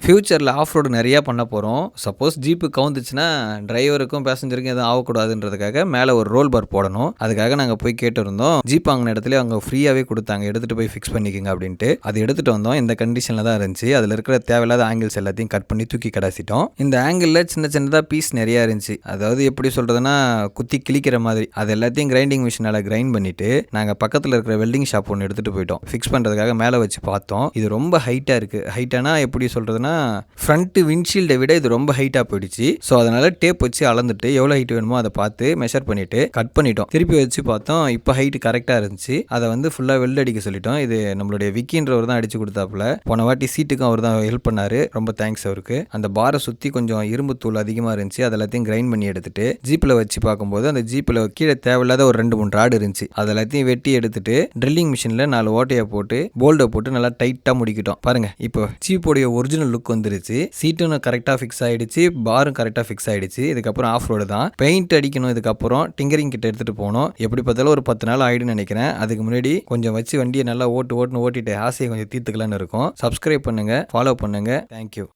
ஃபியூச்சரில் off road நிறையா பண்ண போகிறோம். சப்போஸ் ஜீப்பு கவுந்துச்சுன்னா டிரைவருக்கும் பேசஞ்சருக்கும் எதுவும் ஆகக்கூடாதுன்றதுக்காக மேலே ஒரு ரோல் பார் போடணும். அதுக்காக நாங்கள் போய் கேட்டிருந்தோம். ஜீப் வாங்கின இடத்துல அவங்க ஃப்ரீயாகவே கொடுத்தாங்க, எடுத்துகிட்டு போய் ஃபிக்ஸ் பண்ணிக்கோங்க அப்படின்ட்டு. அது எடுத்துகிட்டு வந்தோம். இந்த கண்டிஷனில் தான் இருந்துச்சு. அதில் இருக்கிற தேவையில்லாத ஆங்கிள்ஸ் எல்லாத்தையும் கட் பண்ணி தூக்கி கடாசிட்டோம். இந்த ஆங்கிளில் சின்ன சின்னதாக பீஸ் நிறையா இருந்துச்சு. அதாவது எப்படி சொல்கிறதுனா குத்தி கிழிக்கிற மாதிரி. அது எல்லாத்தையும் கிரைண்டிங் மிஷினால் கிரைண்ட் பண்ணிவிட்டு நாங்கள் பக்கத்தில் இருக்கிற வெல்டிங் ஷாப் ஒன்று எடுத்துகிட்டு போயிட்டோம். ஃபிக்ஸ் பண்ணுறதுக்காக மேலே வச்சு பார்த்தோம். இது ரொம்ப ஹைட்டாக இருக்குது. ஹைட்டானா எப்படி சொல்கிறதுனா ஃப்ரண்ட்டு விண்ட்ஷீல்டை விட இது ரொம்ப ஹைட்டாக போயிடுச்சு. ஸோ அதனால் டேப் வச்சு அளந்துட்டு எவ்வளோ ஹைட் வேணுமோ அதை பார்த்து மெஷர் பண்ணிவிட்டு கட் பண்ணிட்டோம். திருப்பி வச்சு பார்த்தோம். இப்போ ஹைட்டு கரெக்டாக இருந்துச்சு. அதை வந்து ஃபுல்லாக வெல்ட் அடிக்க சொல்லிட்டோம். இது நம்மளுடைய விக்கின்றவர் தான் அடிச்சு கொடுத்தாப்புல. போன வாட்டி சீட்டுக்கும் அவர் தான் ஹெல்ப் பண்ணார். ரொம்ப தேங்க்ஸ் அவருக்கு. அந்த பாரை சுற்றி கொஞ்சம் இரும்பு தூள் அதிகமாக இருந்துச்சு. அது எல்லாத்தையும் கிரைண்ட் பண்ணி எடுத்துட்டு ஜீப்பில் வச்சு பார்க்கும்போது அந்த ஜீப்பில் கீழே தேவையில்லாத ஒரு 2-3 ராடு இருந்துச்சு. அது எல்லாத்தையும் வெட்டி எடுத்துட்டு ட்ரில்லிங் மிஷினில் 4 ஓட்டையை போட்டு போல்டை போட்டு நல்லா டைட்டாக முடிக்கிட்டோம். பாருங்க, இப்போ ஜீப்போடைய ஒரிஜினல் லுக் வந்துருச்சு. சீட்டும் கரெக்டாக ஃபிக்ஸ் ஆகிடுச்சு, பாரும் கரெக்டாக ஃபிக்ஸ் ஆகிடுச்சு. இதுக்கப்புறம் ஆஃப் ரோடு தான். பெயிண்ட் அடிக்கணும். இதுக்கப்புறம் டிங்கரிங் கிட்ட எடுத்துகிட்டு போகணும். எப்படி பார்த்தாலும் ஒரு 10 நாள் ஆகிடுன்னு நினைக்கிறேன். அதுக்கு முன்னாடி கொஞ்சம் வச்சு வண்டியை நல்லா ஓட்டிட்டு ஆசையை கொஞ்சம் தீர்த்துக்கலான்னு இருக்கும். சப்ஸ்கிரைப் பண்ணுங்கள், ஃபாலோ பண்ணுங்கள். தேங்க்யூ.